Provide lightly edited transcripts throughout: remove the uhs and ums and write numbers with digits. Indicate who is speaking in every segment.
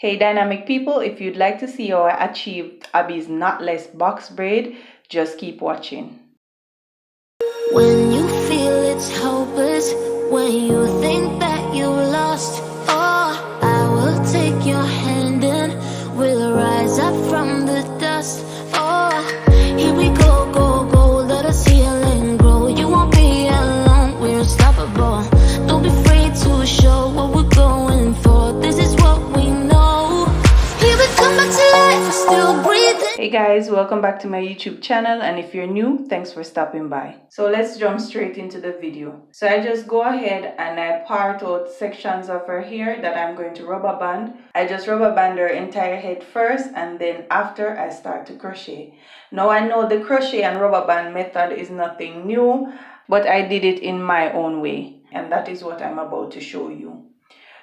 Speaker 1: Hey dynamic people, if you'd like to see how I achieved Abby's knotless box braid, just keep watching.
Speaker 2: When you feel it's hopeless, when you think that you lost, oh, I will take your hand and we'll rise up from the dust. Oh, here we go, go, go, let us heal and grow. You won't be alone, we're unstoppable. Don't be afraid to show what we're going for. This is what we know. Here we come back to life, we're still breathing.
Speaker 1: Hey guys, welcome back to my YouTube channel, and if you're new, thanks for stopping by. So let's jump straight into the video. So I just go ahead and I part out sections of her hair that I'm going to rubber band. I just rubber band her entire head first, and then after I start to crochet. Now I know the crochet and rubber band method is nothing new, but I did it in my own way, and that is what I'm about to show you.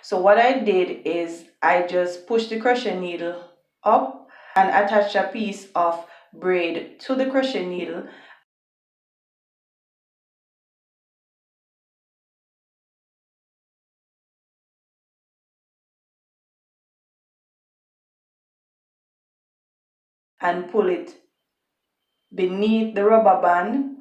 Speaker 1: So what I did is I just pushed the crochet needle up and attach a piece of braid to the crochet needle. And pull it beneath the rubber band.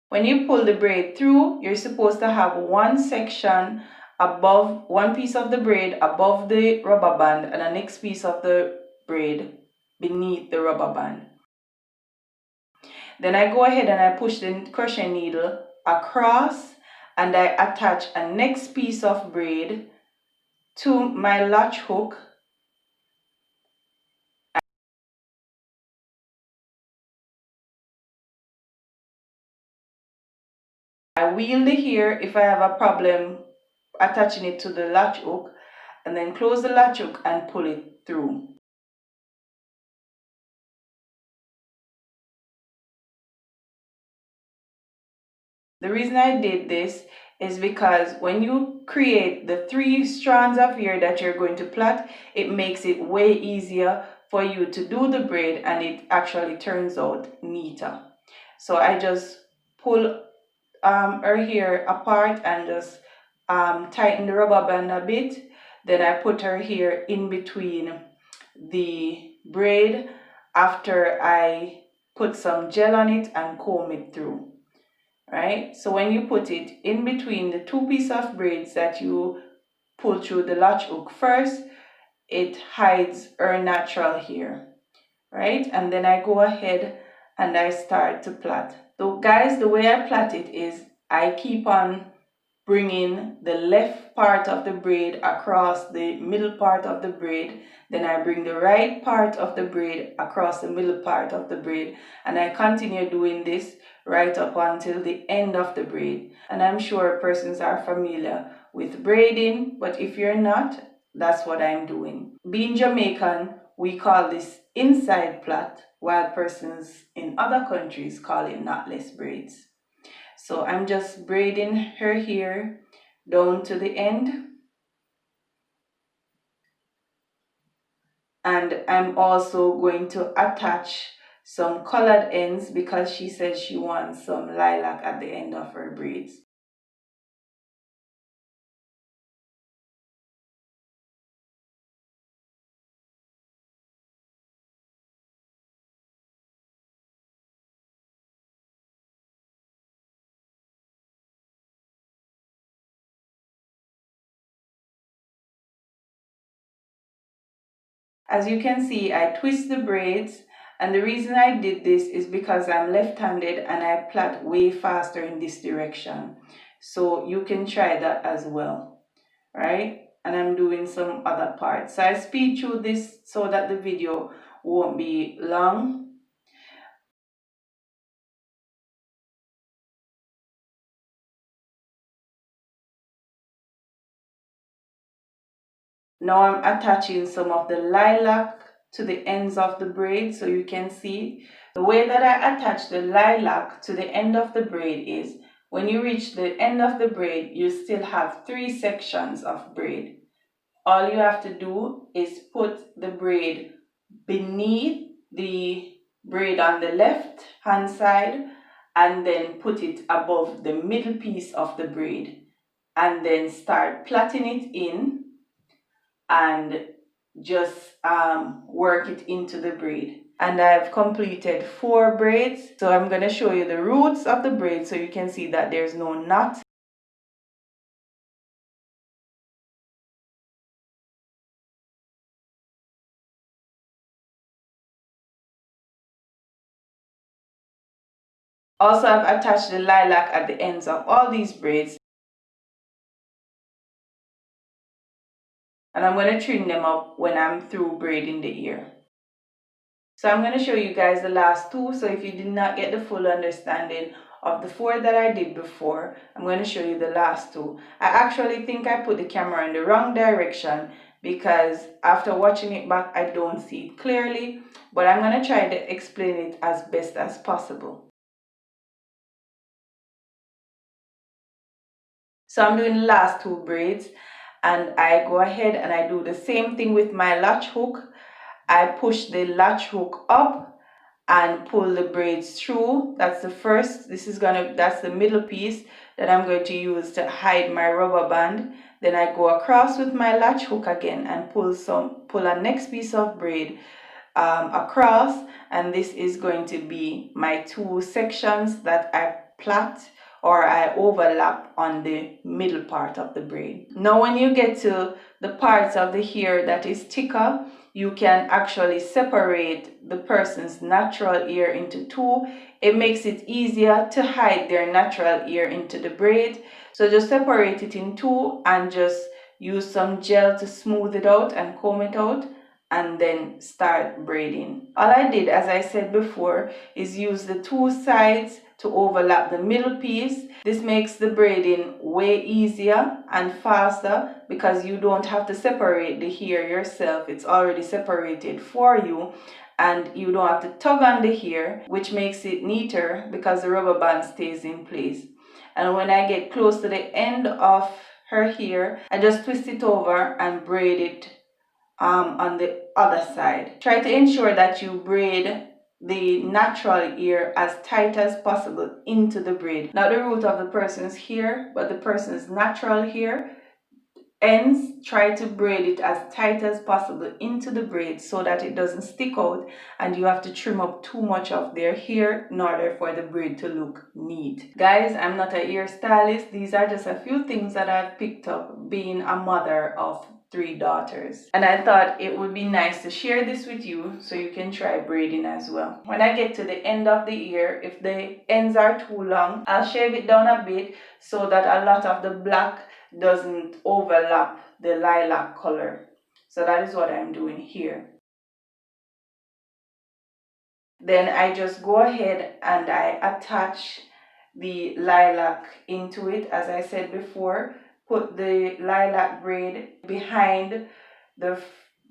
Speaker 1: When you pull the braid through, you're supposed to have one section above, one piece of the braid above the rubber band and the next piece of the braid beneath the rubber band. Then I go ahead and I push the crochet needle across and I attach a next piece of braid to my latch hook. I wheel the hair if I have a problem attaching it to the latch hook, and then close the latch hook and pull it through. The reason I did this is because when you create the 3 strands of hair that you're going to plait, it makes it way easier for you to do the braid, and it actually turns out neater. So I just pull her hair apart and just tighten the rubber band a bit. Then I put her hair in between the braid after I put some gel on it and comb it through. Right? So when you put it in between the 2 pieces of braids that you pull through the latch hook first, it hides her natural hair. Right? And then I go ahead and I start to plait. So guys, the way I plait it is I keep on bringing the left part of the braid across the middle part of the braid. Then I bring the right part of the braid across the middle part of the braid. And I continue doing this right up until the end of the braid. And I'm sure persons are familiar with braiding, but if you're not, that's what I'm doing. Being Jamaican, we call this inside plait, while persons in other countries call it knotless braids. So I'm just braiding her hair down to the end. And I'm also going to attach some colored ends because she says she wants some lilac at the end of her braids. As you can see, I twist the braids, and the reason I did this is because I'm left-handed and I plait way faster in this direction. So you can try that as well, right? And I'm doing some other parts. So I speed through this so that the video won't be long. Now I'm attaching some of the lilac to the ends of the braid, so you can see. The way that I attach the lilac to the end of the braid is when you reach the end of the braid, you still have 3 sections of braid. All you have to do is put the braid beneath the braid on the left hand side and then put it above the middle piece of the braid, and then start plaiting it in and just work it into the braid. And I've completed 4 braids, so I'm going to show you the roots of the braid so you can see that there's no knot. Also, I've attached the lilac at the ends of all these braids, and I'm going to trim them up when I'm through braiding the ear. So I'm going to show you guys the last 2, so if you did not get the full understanding of the 4 that I did before, I'm going to show you the last 2. I actually think I put the camera in the wrong direction because after watching it back I don't see it clearly, but I'm going to try to explain it as best as possible. So I'm doing the last 2 braids, and I go ahead and I do the same thing with my latch hook. I push the latch hook up and pull the braids through. That's the first. That's the middle piece that I'm going to use to hide my rubber band. Then I go across with my latch hook again and pull a next piece of braid across, and this is going to be my 2 sections that I plait or I overlap on the middle part of the braid. Now when you get to the parts of the hair that is thicker, you can actually separate the person's natural ear into 2. It makes it easier to hide their natural ear into the braid. So just separate it in 2 and just use some gel to smooth it out and comb it out, and then start braiding. All I did, as I said before, is use the 2 sides to overlap the middle piece. This makes the braiding way easier and faster because you don't have to separate the hair yourself. It's already separated for you, and you don't have to tug on the hair, which makes it neater because the rubber band stays in place. And when I get close to the end of her hair, I just twist it over and braid it on the other side. Try to ensure that you braid the natural ear as tight as possible into the braid. Not the root of the person's hair, but the person's natural hair ends. Try to braid it as tight as possible into the braid so that it doesn't stick out and you have to trim up too much of their hair in order for the braid to look neat. Guys, I'm not a hairstylist. These are just a few things that I've picked up being a mother of 3 daughters, and I thought it would be nice to share this with you so you can try braiding as well. When I get to the end of the ear, if the ends are too long, I'll shave it down a bit so that a lot of the black doesn't overlap the lilac color. So that is what I'm doing here. Then I just go ahead and I attach the lilac into it. As I said before, put the lilac braid behind the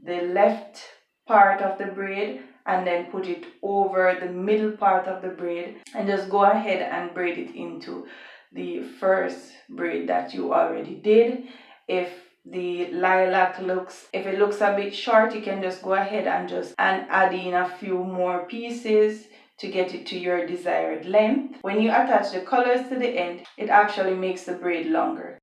Speaker 1: left part of the braid and then put it over the middle part of the braid, and just go ahead and braid it into the first braid that you already did. If the lilac looks a bit short, you can just go ahead and add in a few more pieces to get it to your desired length. When you attach the colors to the end, it actually makes the braid longer.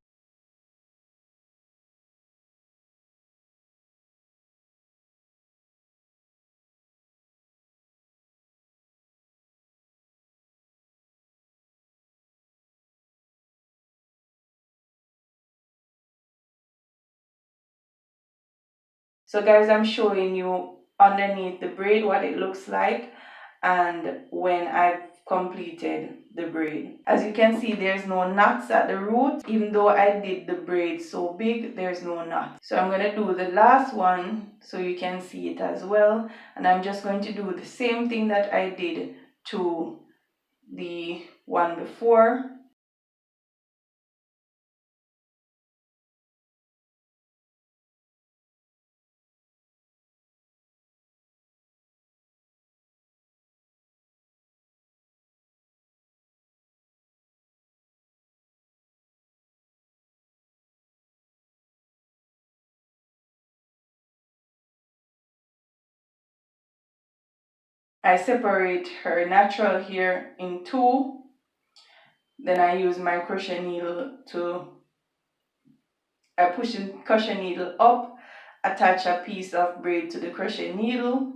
Speaker 1: So guys, I'm showing you underneath the braid what it looks like and when I've completed the braid. As you can see, there's no knots at the root. Even though I did the braid so big, there's no knot. So I'm going to do the last one so you can see it as well. And I'm just going to do the same thing that I did to the one before. I separate her natural hair in 2 Then I use my crochet needle I push the crochet needle up, attach a piece of braid to the crochet needle.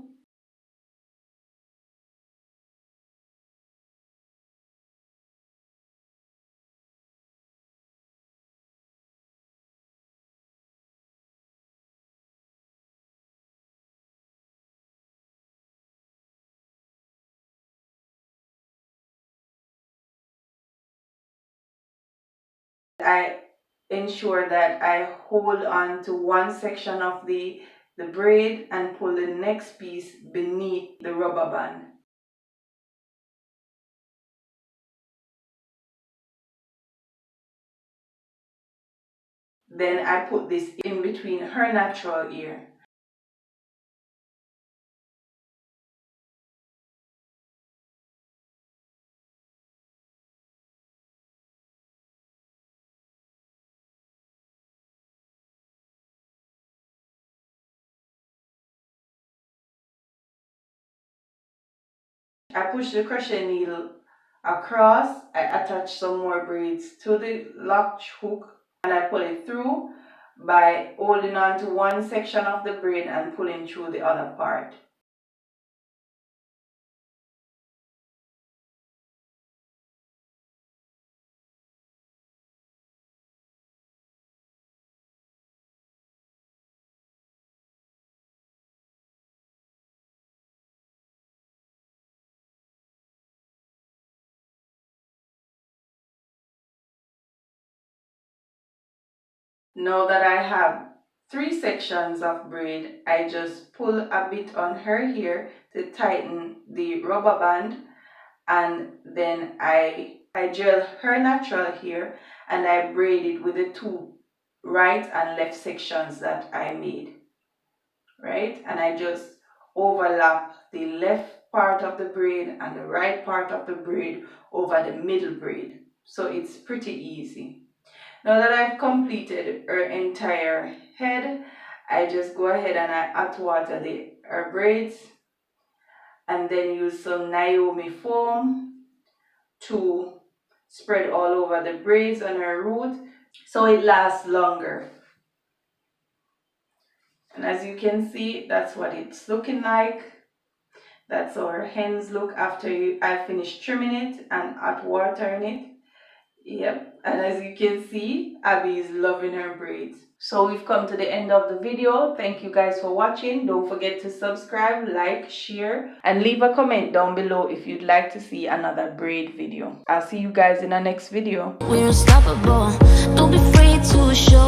Speaker 1: I ensure that I hold on to one section of the braid and pull the next piece beneath the rubber band. Then I put this in between her natural ear. I push the crochet needle across, I attach some more braids to the lock hook, and I pull it through by holding on to one section of the braid and pulling through the other part. Now that I have 3 sections of braid, I just pull a bit on her hair to tighten the rubber band, and then I gel her natural hair and I braid it with the 2 right and left sections that I made, right? And I just overlap the left part of the braid and the right part of the braid over the middle braid. So it's pretty easy. Now that I've completed her entire head, I just go ahead and I hot water her braids and then use some Naomi foam to spread all over the braids on her root so it lasts longer. And as you can see, that's what it's looking like. That's how her hens look after I finish trimming it and hot watering it. Yep, and as you can see, Abby is loving her braids. So we've come to the end of the video. Thank you guys for watching. Don't forget to subscribe, like, share, and leave a comment down below if you'd like to see another braid video. I'll see you guys in the next video.
Speaker 2: We're unstoppable. Don't be afraid to show